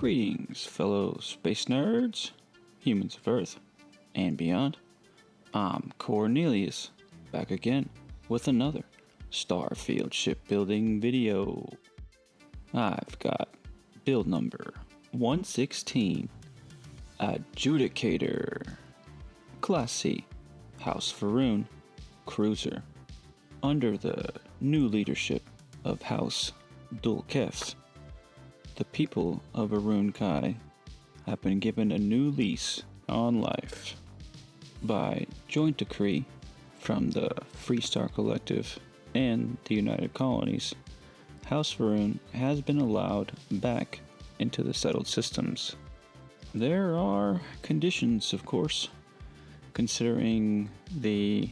Greetings, fellow space nerds, humans of Earth, and beyond. I'm Cornelius, back again with another Starfield shipbuilding video. I've got build number 116, Adjudicator, Class C, House Faroon, Cruiser, under the new leadership of House Dul'Kehf. The people of Arun Kai have been given a new lease on life. By joint decree from the Free Star Collective and the United Colonies, House Faroon has been allowed back into the settled systems. There are conditions, of course, considering the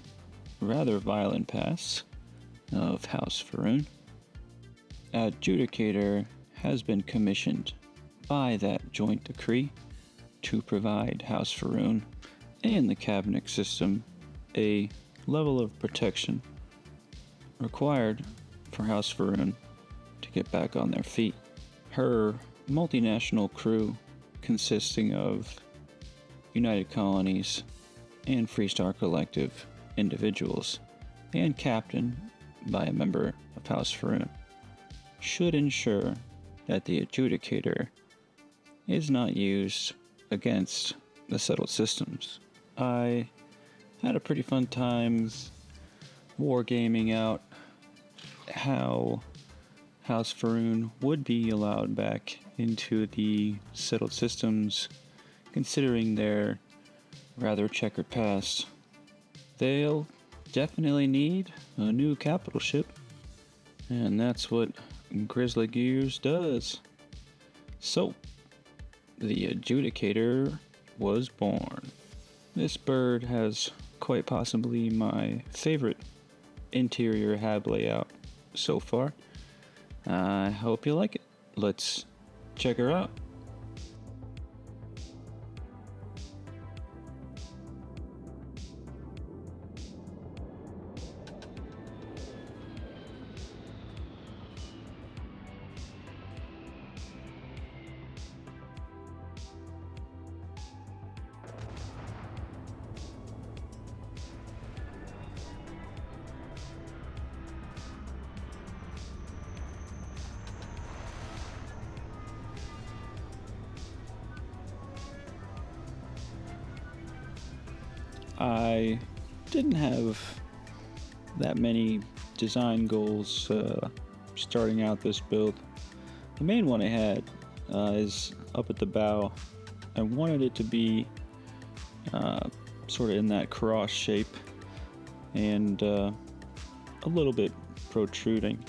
rather violent past of House Faroon. Adjudicator has been commissioned by that joint decree to provide House Faroon and the Kavnik system a level of protection required for House Faroon to get back on their feet. Her multinational crew, consisting of United Colonies and Free Star Collective individuals, and captained by a member of House Faroon, should ensure that the Adjudicator is not used against the settled systems. I had a pretty fun time wargaming out how House Faroon would be allowed back into the settled systems, considering their rather checkered past. They'll definitely need a new capital ship, and that's what GRIZZLY GEARS does. So, the Adjudicator was born. This bird has quite possibly my favorite interior hab layout so far. I hope you like it. Let's check her out. I didn't have that many design goals starting out this build. The main one I had is up at the bow. I wanted it to be sort of in that cross shape and a little bit protruding.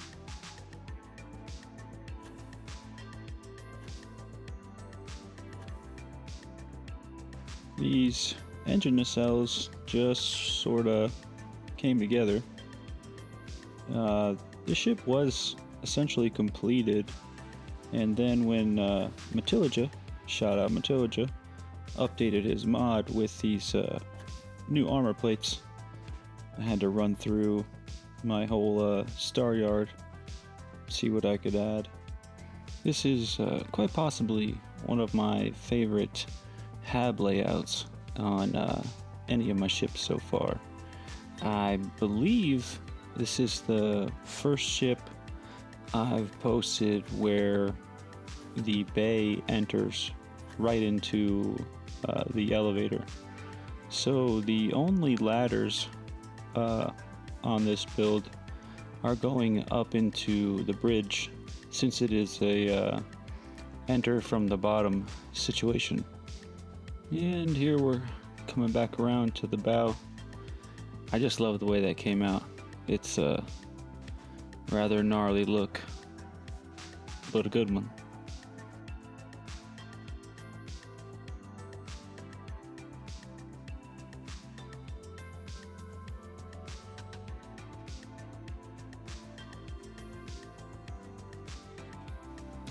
These engine nacelles just sort of came together. The ship was essentially completed, and then when Matilija, shout out Matilija, updated his mod with these new armor plates, I had to run through my whole star yard, see what I could add. This is quite possibly one of my favorite hab layouts on any of my ships so far. I believe this is the first ship I've posted where the bay enters right into the elevator. So the only ladders on this build are going up into the bridge, since it is a enter from the bottom situation. And here we're coming back around to the bow. I just love the way that came out. It's a rather gnarly look, but a good one.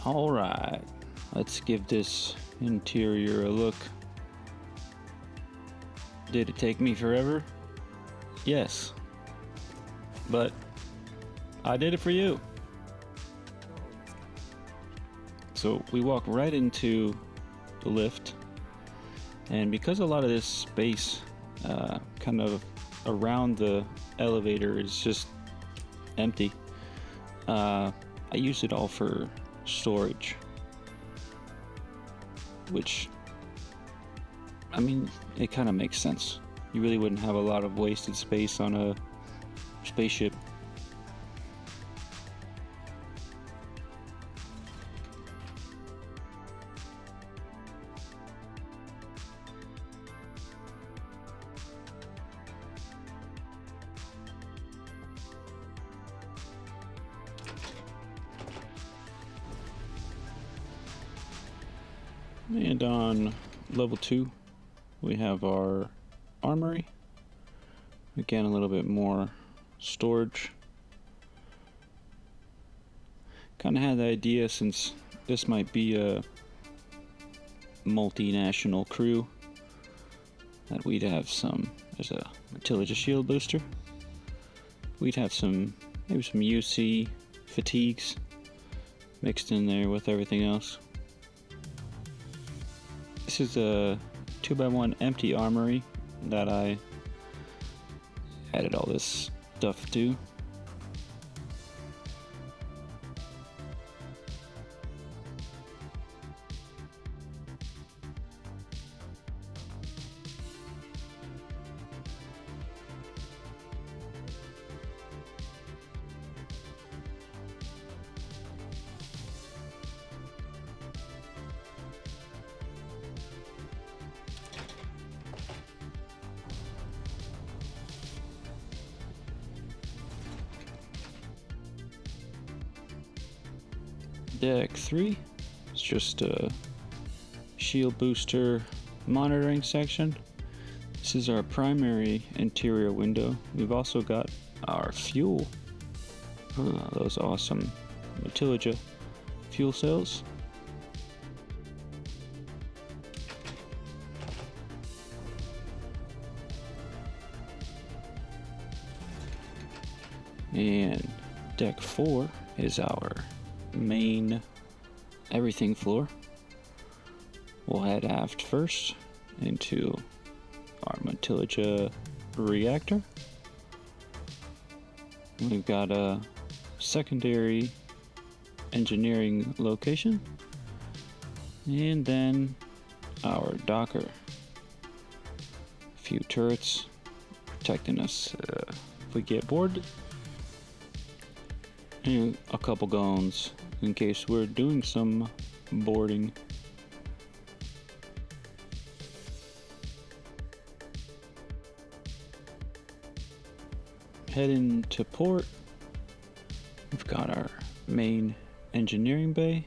Alright, let's give this interior a look. Did it take me forever? Yes. But I did it for you. So we walk right into the lift, and because a lot of this space kind of around the elevator is just empty, I use it all for storage, which, I mean, it kind of makes sense. You really wouldn't have a lot of wasted space on a spaceship. And on level 2, we have our armory. Again, a little bit more storage. Kind of had the idea, since this might be a multinational crew, that we'd have some, there's a Matilda shield booster. We'd have maybe some UC fatigues mixed in there with everything else. This is a 2x1 empty armory that I added all this stuff to. Deck 3 is just a shield booster monitoring section. This is our primary interior window. We've also got our fuel, those awesome Matilda fuel cells. And deck 4 is our main everything floor. We'll head aft first into our Matilda reactor. We've got a secondary engineering location, and then our docker. A few turrets protecting us if we get bored, and a couple guns in case we're doing some boarding. Heading to port, we've got our main engineering bay.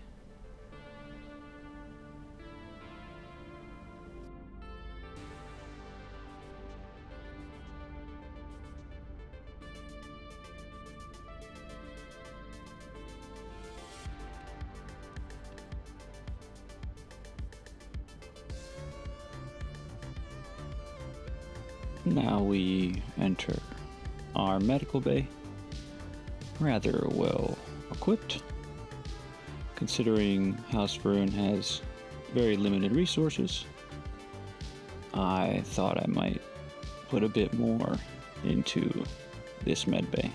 Now we enter our medical bay, rather well equipped, considering House Va'ruun has very limited resources. I thought I might put a bit more into this med bay.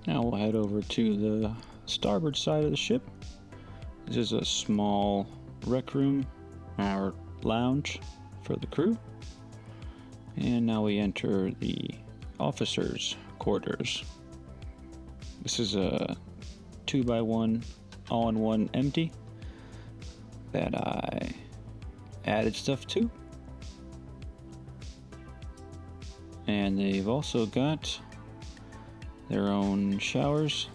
Now we'll head over to the starboard side of the ship. This is a small rec room, our lounge for the crew. And now we enter the officers' quarters. This is a 2x1 all-in-one empty that I added stuff to. And they've also got their own showers.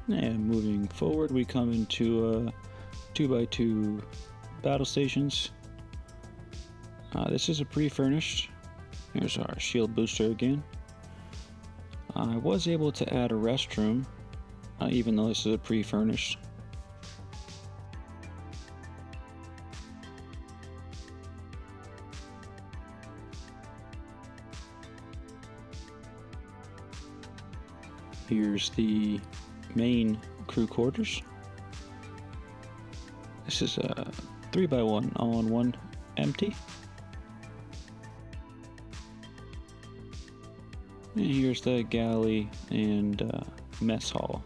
And moving forward, we come into 2x2 battle stations. This is a pre-furnished. Here's our shield booster again. I was able to add a restroom, even though this is a pre-furnished. Here's the main crew quarters. This is a 3x1 all-in-one empty. And here's the galley and mess hall.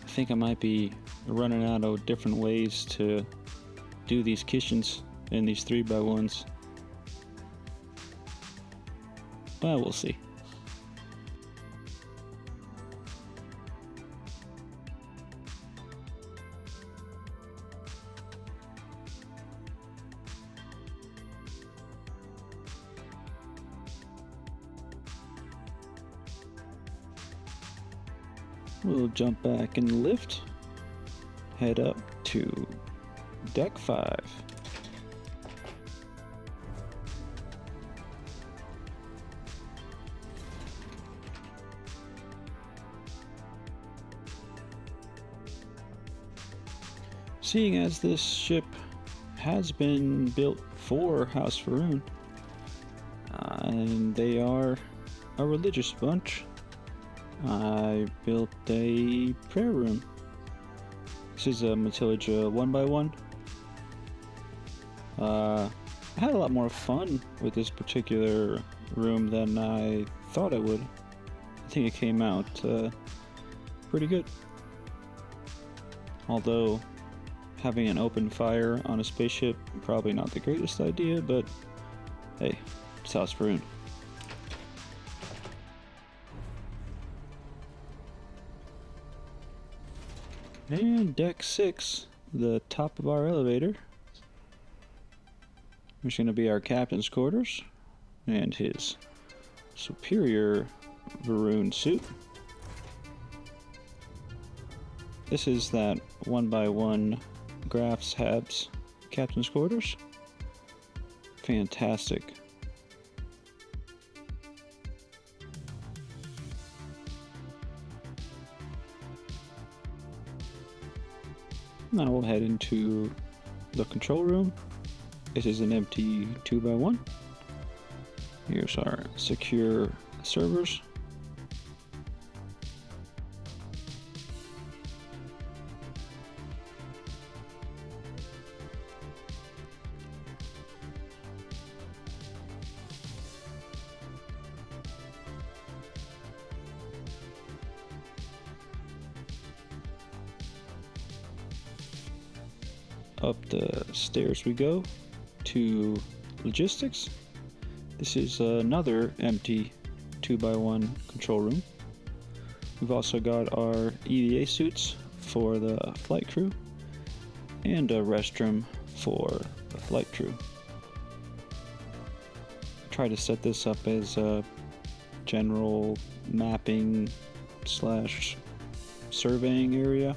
I think I might be running out of different ways to do these kitchens in these 3x1s, but we'll see. We'll jump back in the lift, head up to deck 5. Seeing as this ship has been built for House Faroon, and they are a religious bunch, I built a prayer room. This is a Matilda 1x1. I had a lot more fun with this particular room than I thought I would. I think it came out pretty good. Although having an open fire on a spaceship, probably not the greatest idea, but hey, it's House Faroon. And deck 6, the top of our elevator, which is going to be our captain's quarters and his superior maroon suit. This is that 1x1 Build Habs captain's quarters. Fantastic. Now we'll head into the control room. This is an empty 2x1. Here's our secure servers. Up the stairs we go to logistics. This is another empty 2x1 control room. We've also got our EVA suits for the flight crew and a restroom for the flight crew. Try to set this up as a general mapping slash surveying area.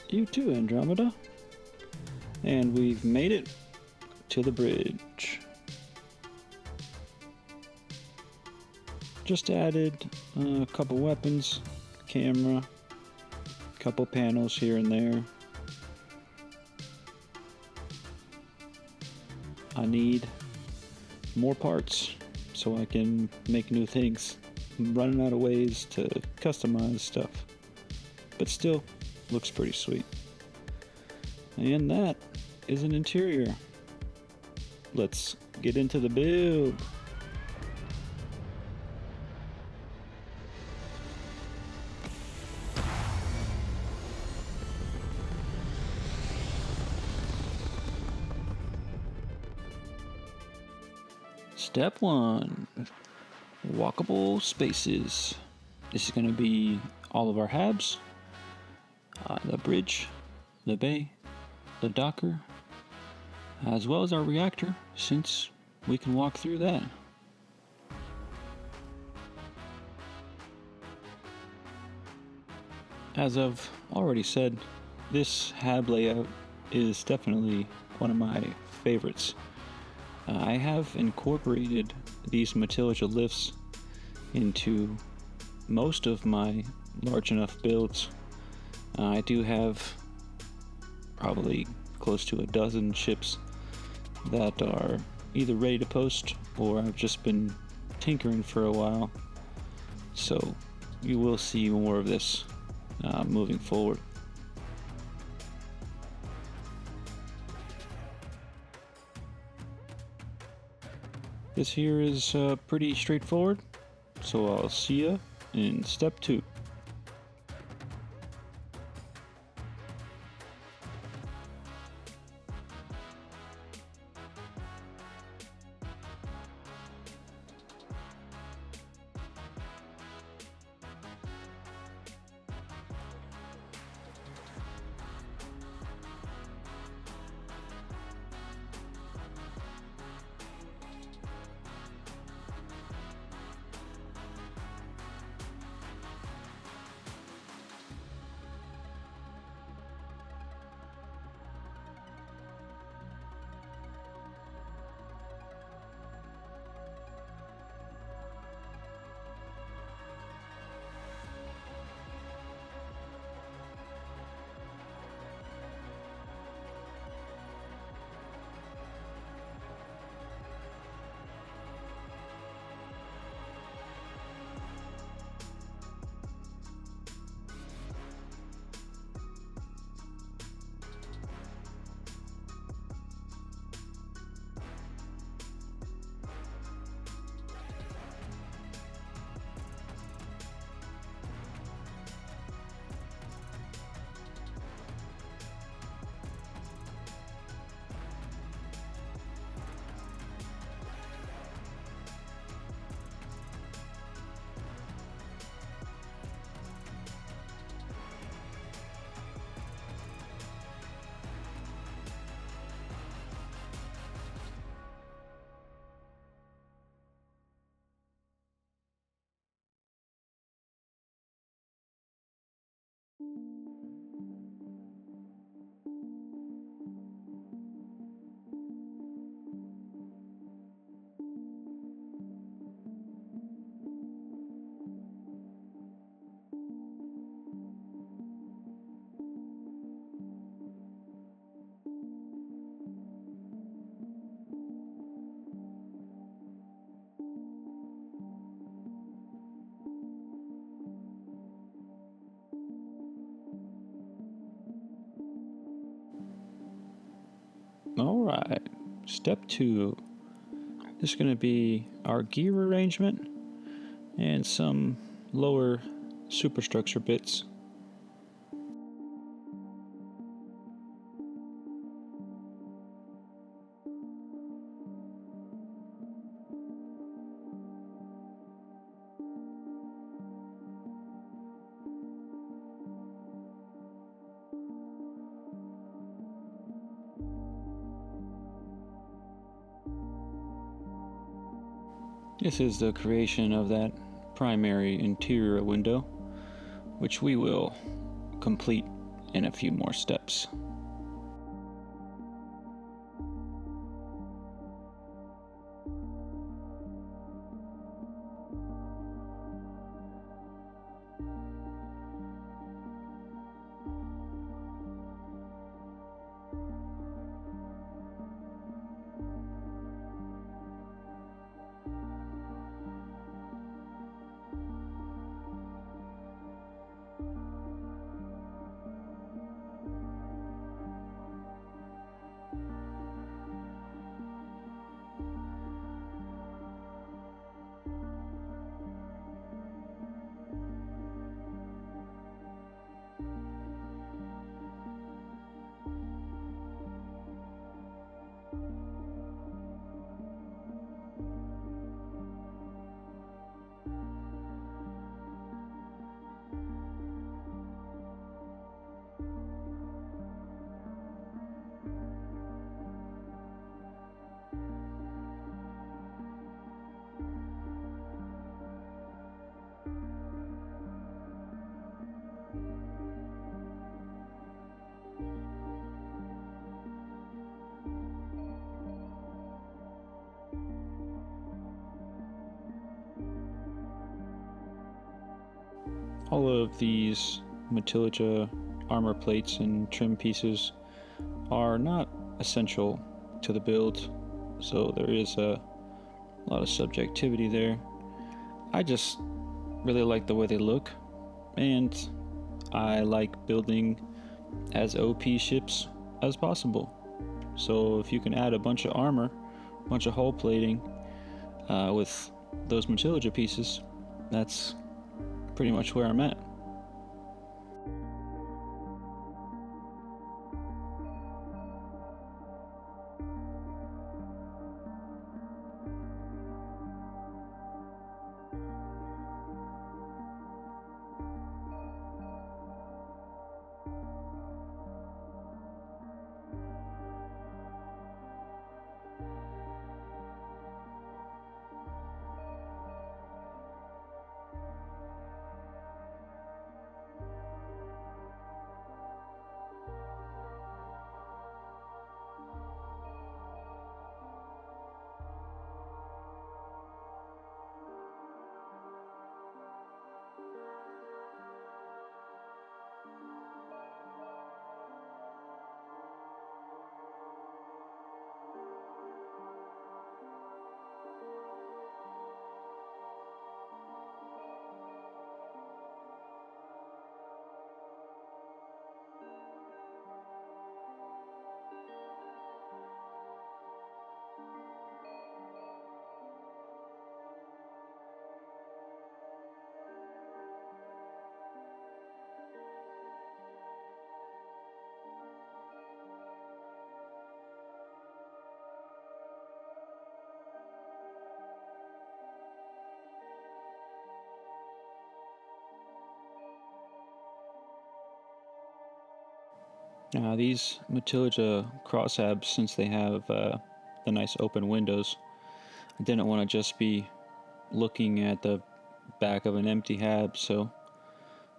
You too, Andromeda. And we've made it to the bridge. Just added a couple weapons, camera, couple panels here and there. I need more parts so I can make new things. I'm running out of ways to customize stuff, but still looks pretty sweet. And that is an interior. Let's get into the build. Step 1, walkable spaces. This is going to be all of our habs, the bridge, the bay, the docker, as well as our reactor, since we can walk through that. As I've already said, this hab layout is definitely one of my favorites. I have incorporated these Matilda lifts into most of my large enough builds. I do have probably close to a dozen ships that are either ready to post or I've just been tinkering for a while. So you will see more of this moving forward. This here is pretty straightforward, so I'll see ya in step 2. Alright, step 2. This is going to be our gear arrangement and some lower superstructure bits. This is the creation of that primary interior window, which we will complete in a few more steps. all of these Matilda armor plates and trim pieces are not essential to the build, so there is a lot of subjectivity there. I just really like the way they look, and I like building as OP ships as possible. So if you can add a bunch of armor, a bunch of hull plating with those Matilda pieces, that's pretty much where I'm at. These Matilda crosshabs, since they have the nice open windows, I didn't want to just be looking at the back of an empty hab, so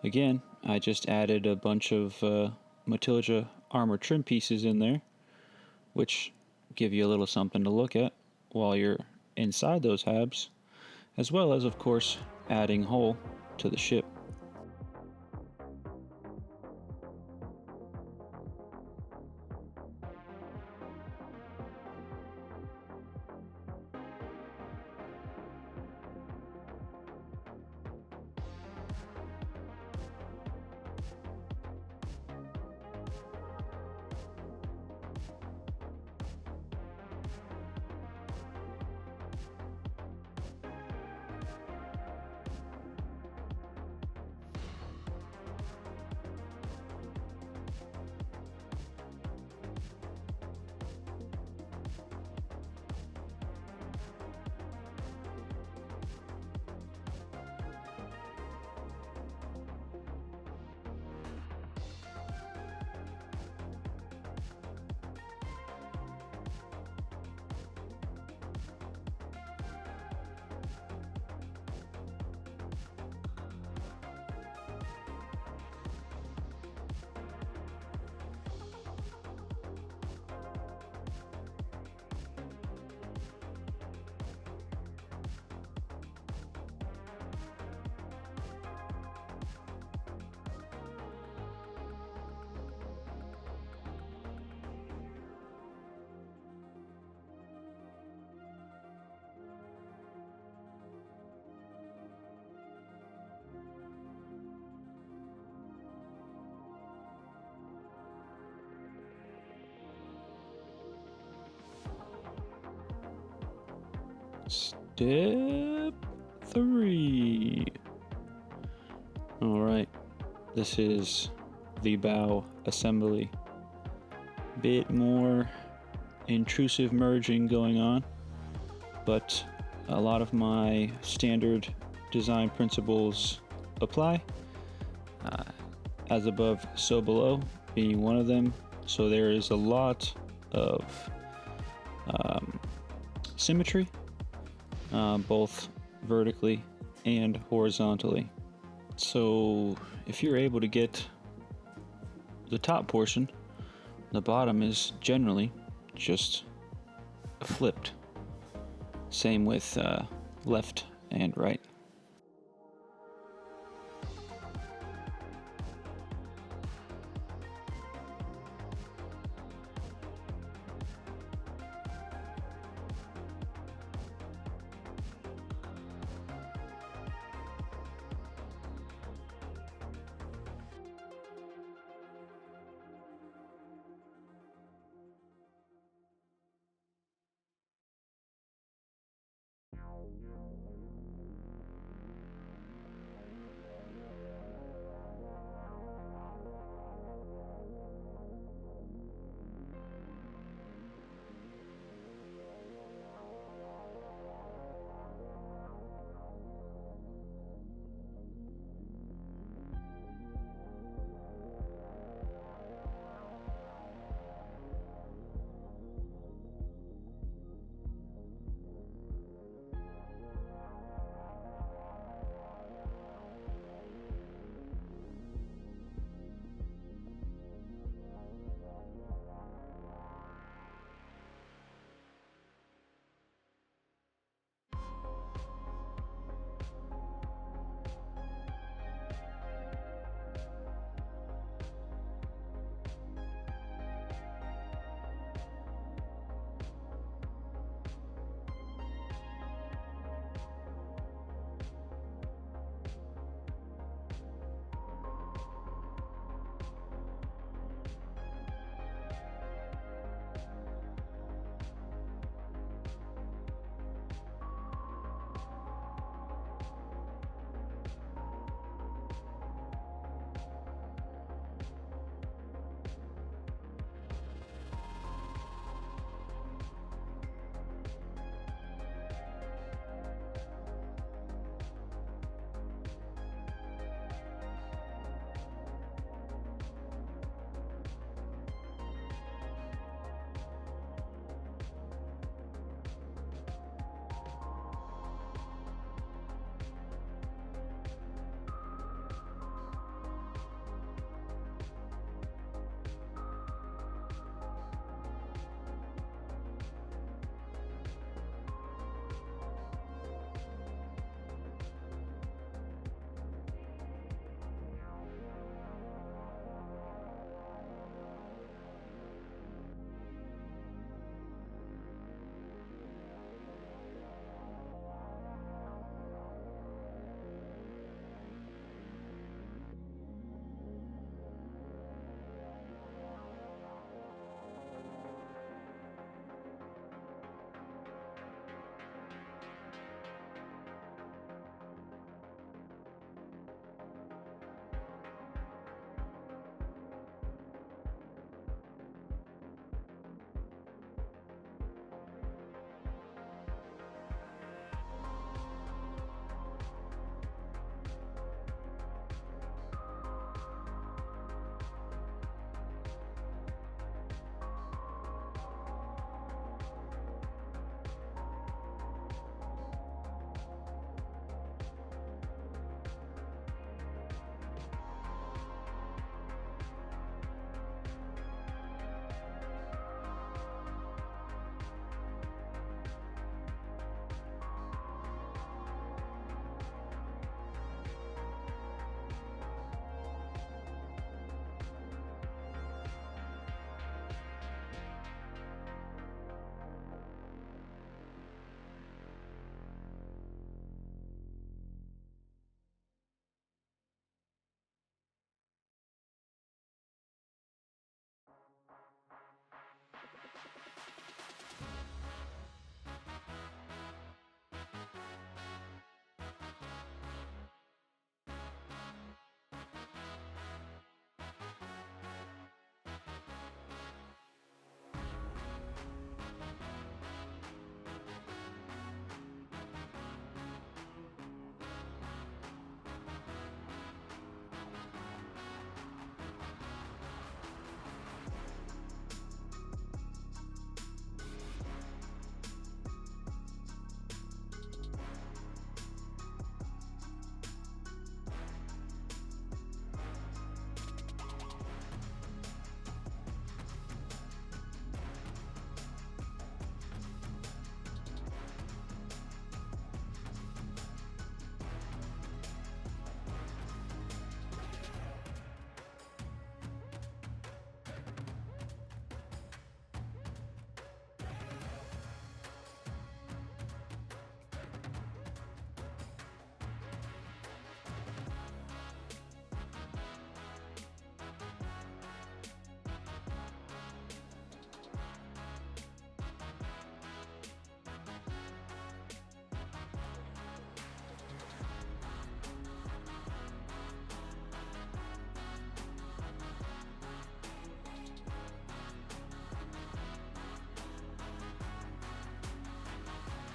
again, I just added a bunch of Matilda armor trim pieces in there, which give you a little something to look at while you're inside those habs, as well as, of course, adding hull to the ship. Step 3. Alright, this is the bow assembly. Bit more intrusive merging going on, but a lot of my standard design principles apply. As above, so below being one of them. So there is a lot of symmetry, both vertically and horizontally. So if you're able to get the top portion, the bottom is generally just flipped. Same with left and right.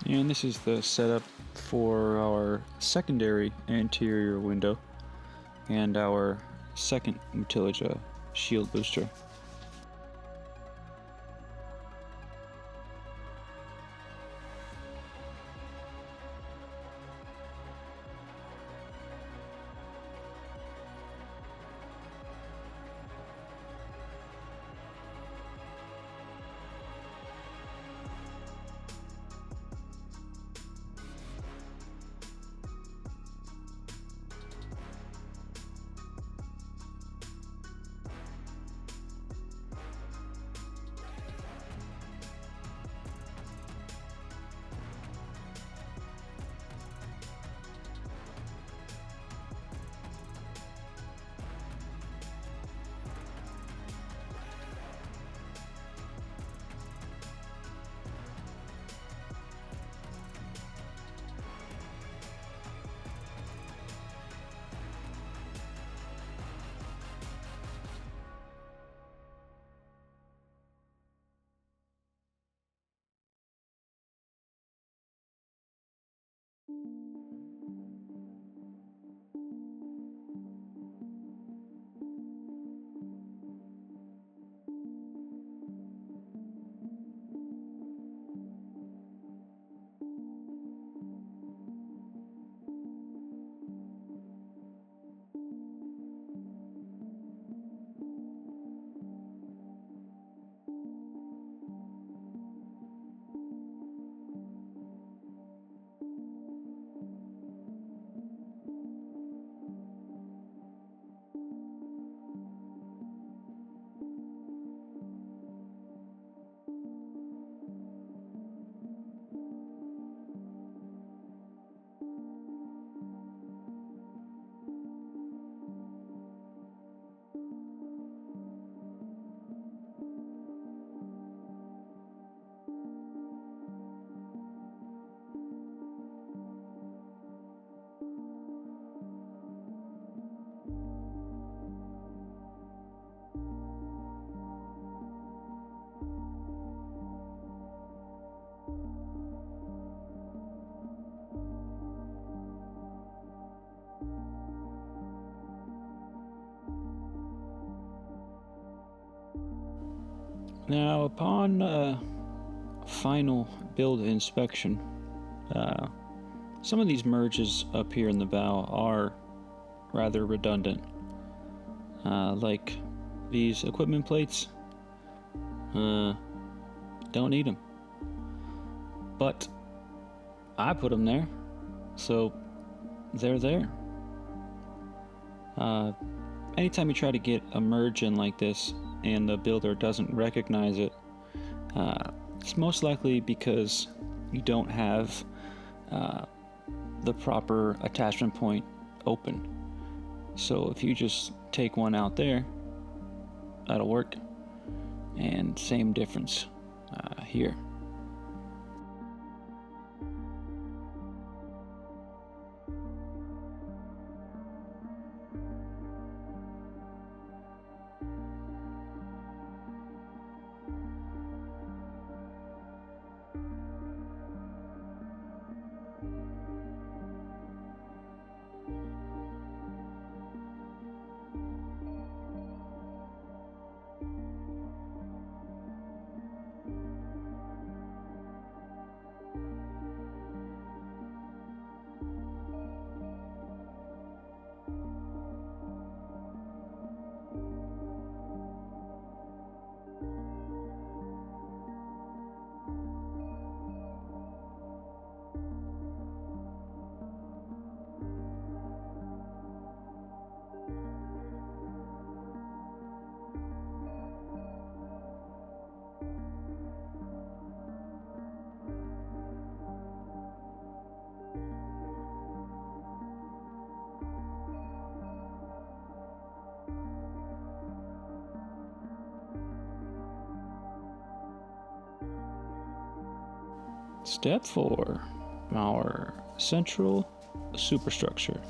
And this is the setup for our secondary anterior window and our second mutilage shield booster. Now, upon final build inspection, some of these merges up here in the bow are rather redundant. Like these equipment plates, don't need them. But I put them there, so they're there. Anytime you try to get a merge in like this and the builder doesn't recognize it, it's most likely because you don't have the proper attachment point open. So if you just take one out there, that'll work. And same difference here. Step 4, our central superstructure.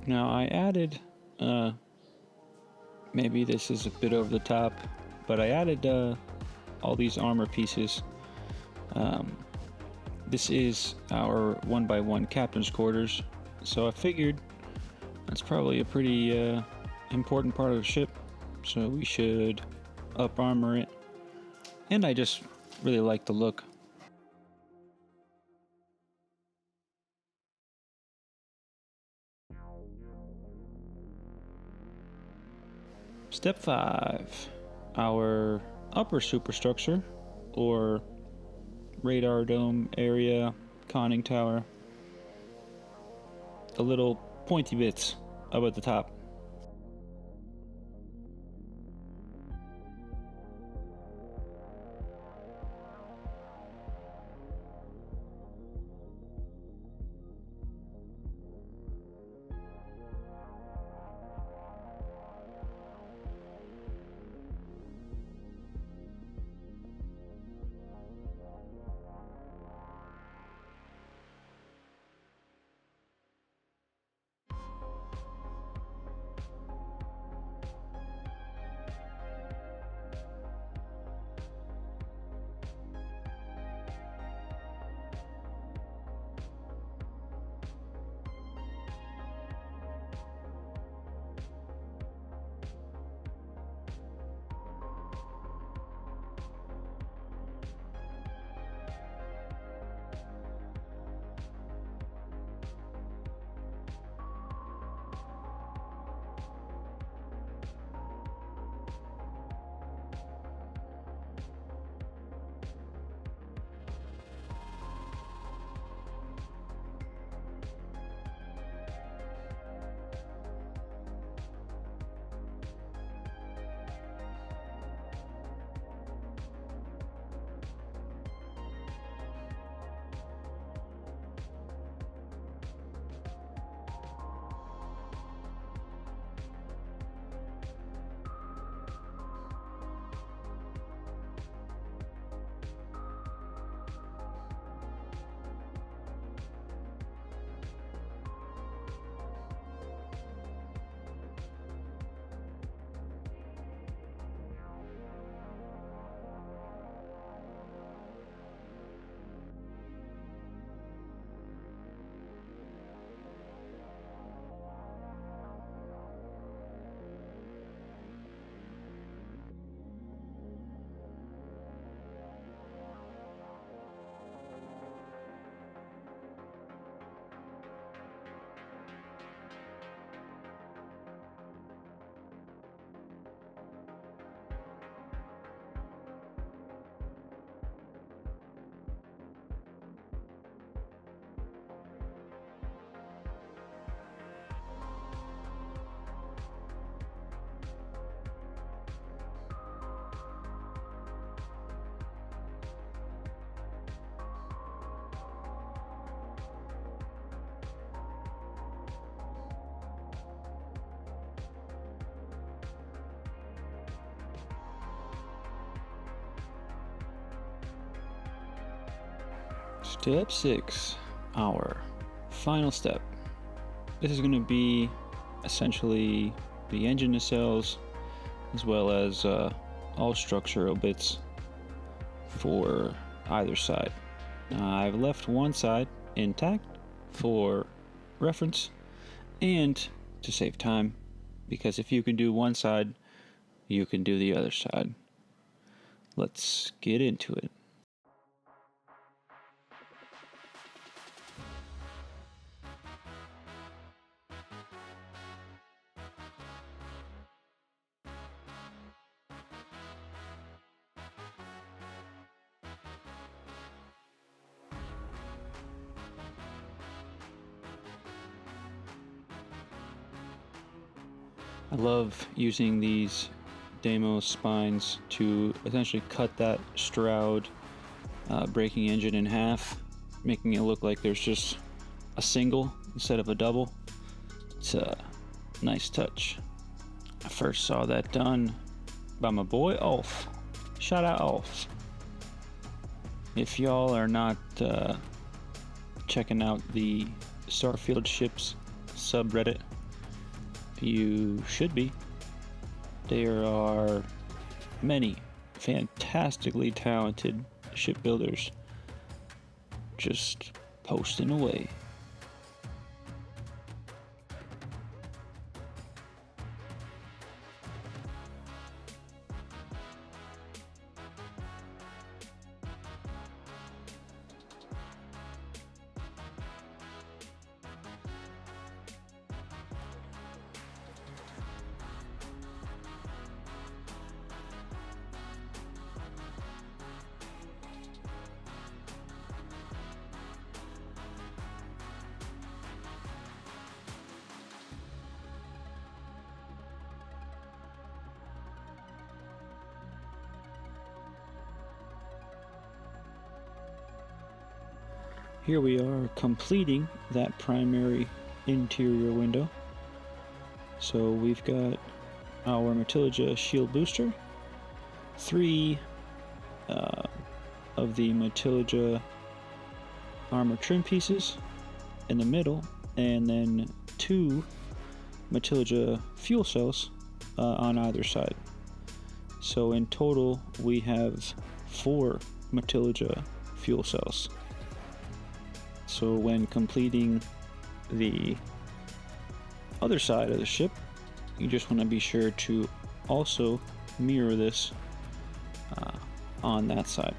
Now I added, maybe this is a bit over the top, but I added all these armor pieces. This is our 1x1 captain's quarters, so I figured that's probably a pretty important part of the ship, so we should up armor it, and I just really like the look. Step 5, our upper superstructure, or radar dome area, conning tower. The little pointy bits up at the top. Step 6, our final step. This is going to be essentially the engine nacelles, as well as all structural bits for either side. I've left one side intact for reference and to save time, because if you can do one side, you can do the other side. Let's get into it. I love using these Deimos spines to essentially cut that Stroud braking engine in half, making it look like there's just a single instead of a double. It's a nice touch. I first saw that done by my boy Ulf. Shout out Ulf. If y'all are not checking out the Starfield ships subreddit, You should be. There are many fantastically talented shipbuilders just posting away. Here we are completing that primary interior window. So we've got our Matilda shield booster, 3 of the Matilda armor trim pieces in the middle, and then 2 Matilda fuel cells on either side. So in total we have 4 Matilda fuel cells. So when completing the other side of the ship, you just want to be sure to also mirror this on that side.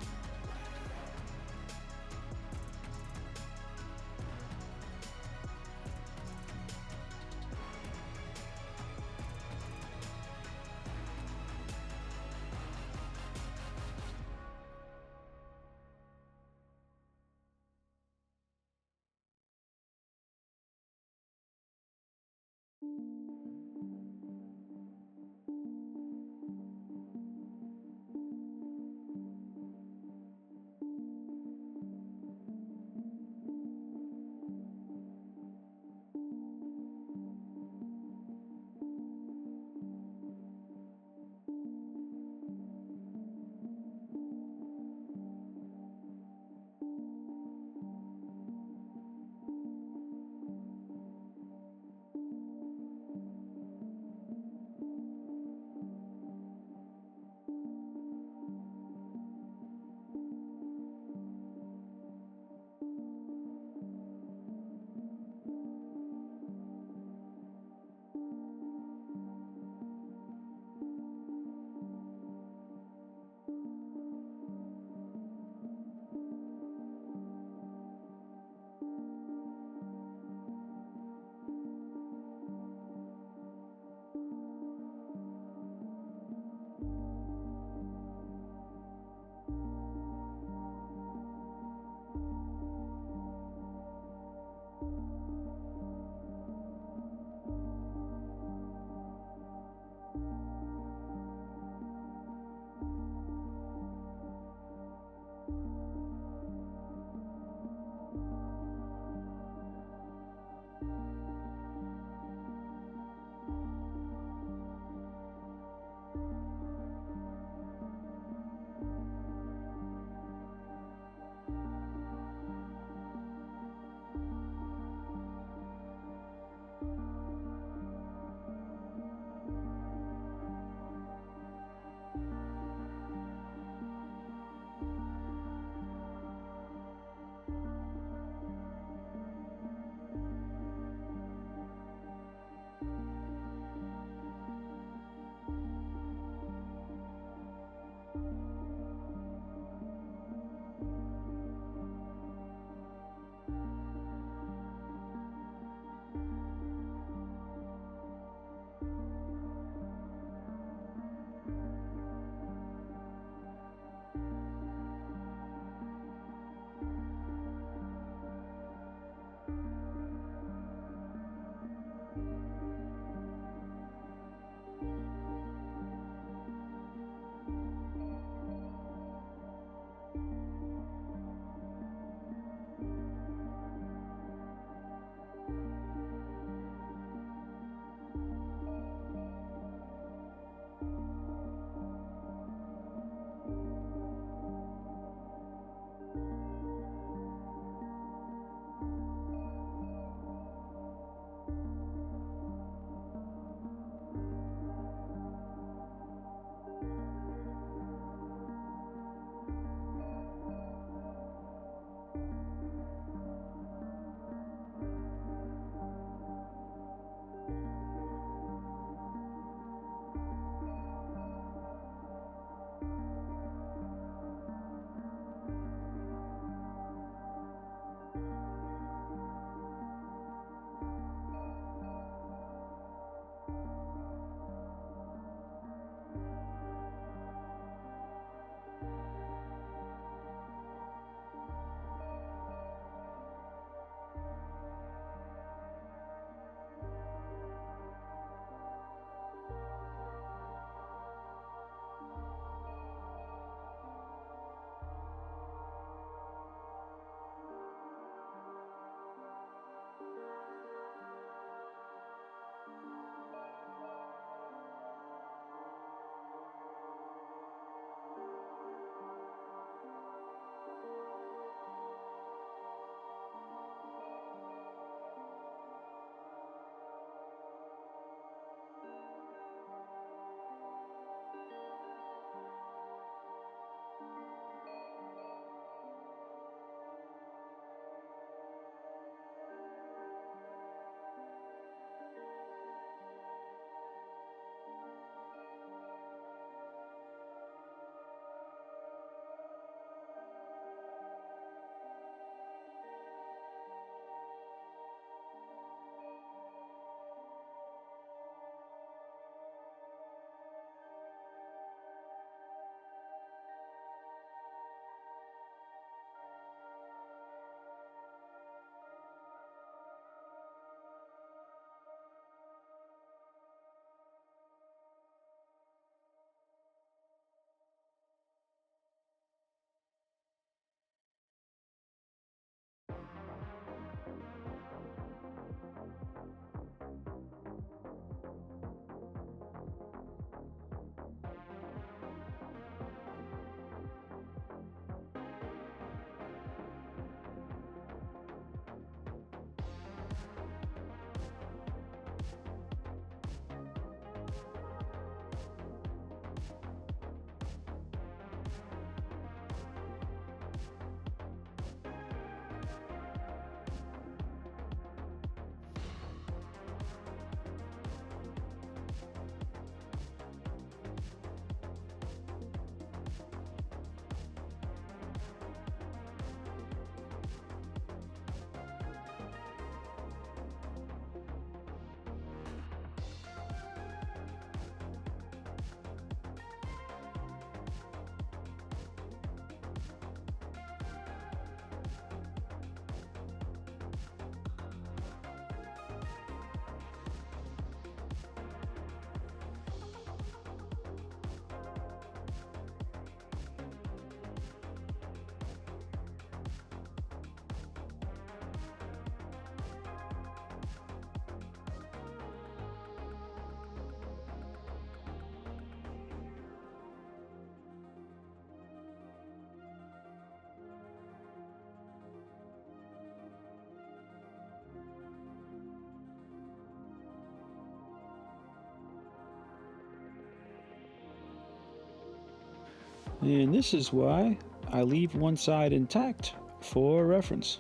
And this is why I leave one side intact for reference,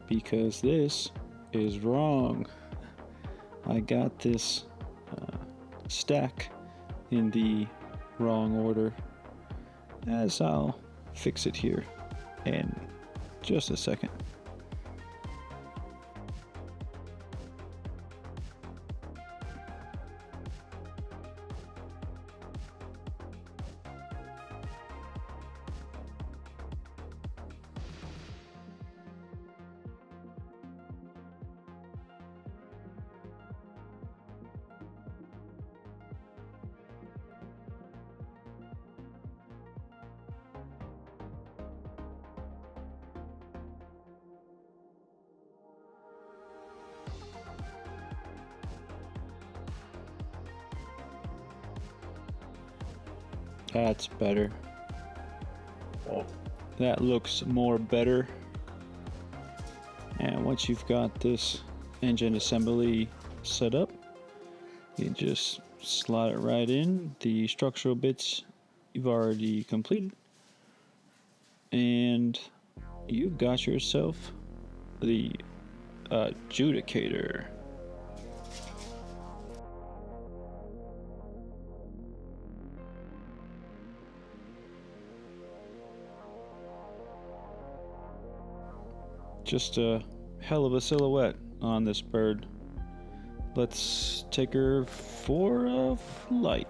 because this is wrong. I got this stack in the wrong order, as I'll fix it here in just a second. That's better. That looks more better. And once you've got this engine assembly set up, you just slot it right in. The structural bits you've already completed, and you've got yourself the ADJUDICATOR. Just a hell of a silhouette on this bird. Let's take her for a flight.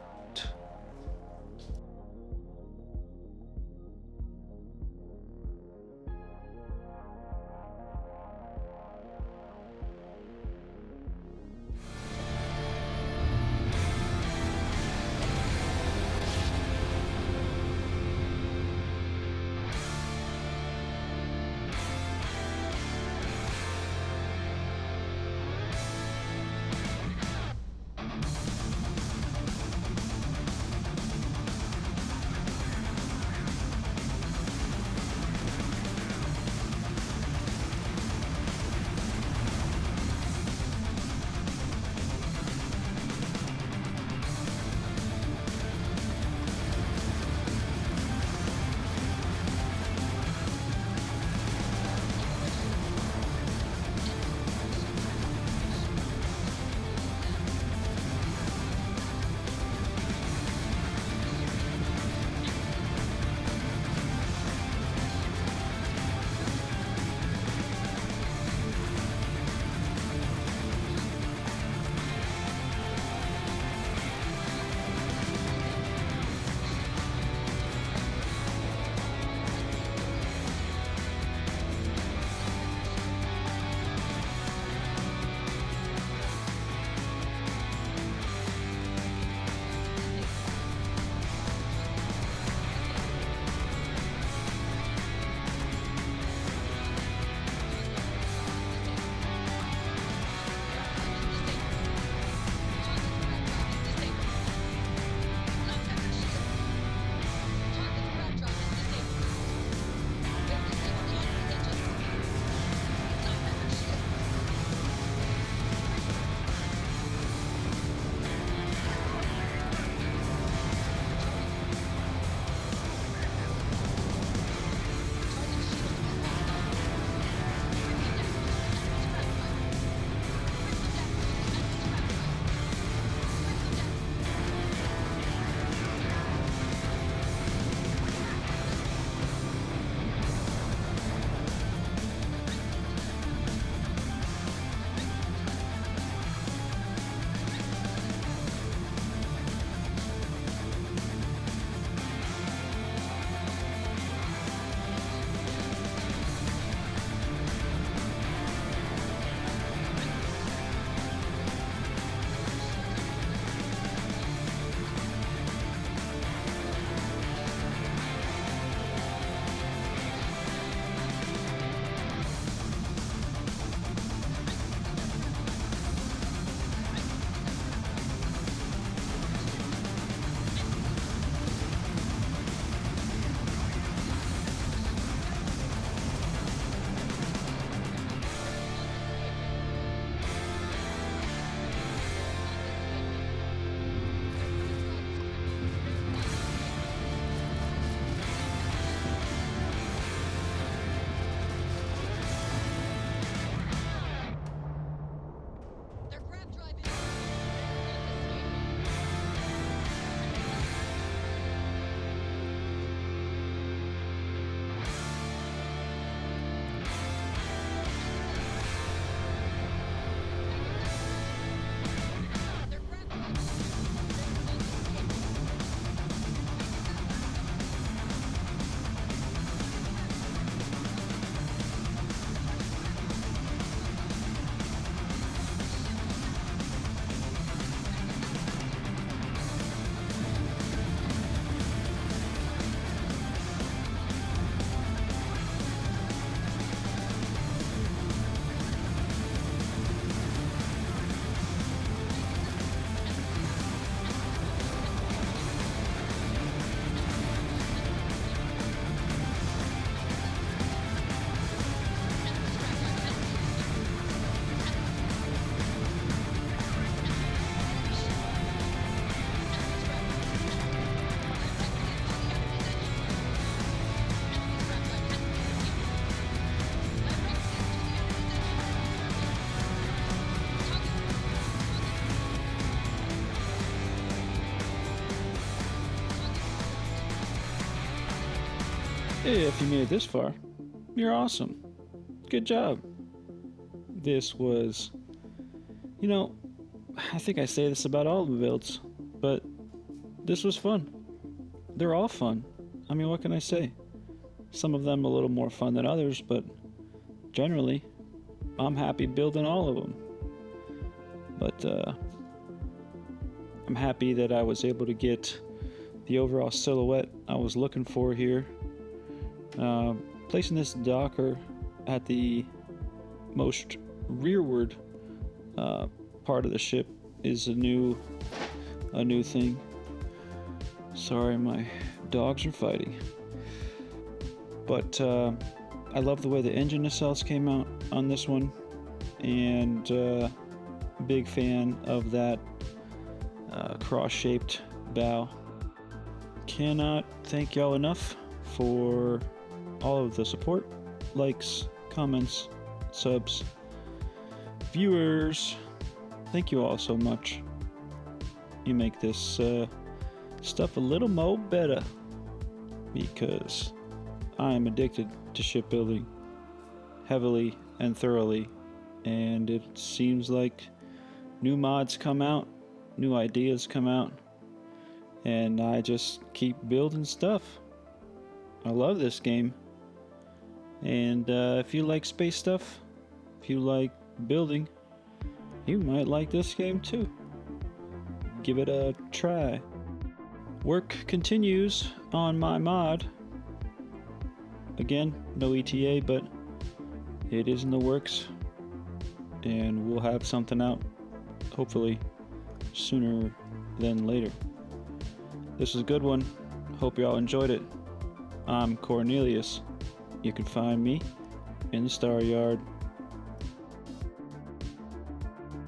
If you made it this far, you're awesome. Good job. This was, I think I say this about all the builds, but this was fun. They're all fun. I mean, what can I say? Some of them a little more fun than others, but generally, I'm happy building all of them. But I'm happy that I was able to get the overall silhouette I was looking for here. Placing this docker at the most rearward part of the ship is a new thing. Sorry, my dogs are fighting. But I love the way the engine nacelles came out on this one, and big fan of that cross-shaped bow. Cannot thank y'all enough for all of the support, likes, comments, subs, viewers. Thank you all so much. You make this stuff a little more better, because I am addicted to shipbuilding heavily and thoroughly, and it seems like new mods come out, new ideas come out, and I just keep building stuff. I love this game. And if you like space stuff, if you like building, you might like this game too. Give it a try. Work continues on my mod. Again, no ETA, but it is in the works, and we'll have something out hopefully sooner than later. This is a good one. Hope y'all enjoyed it. I'm Cornelius. You can find me in the Star Yard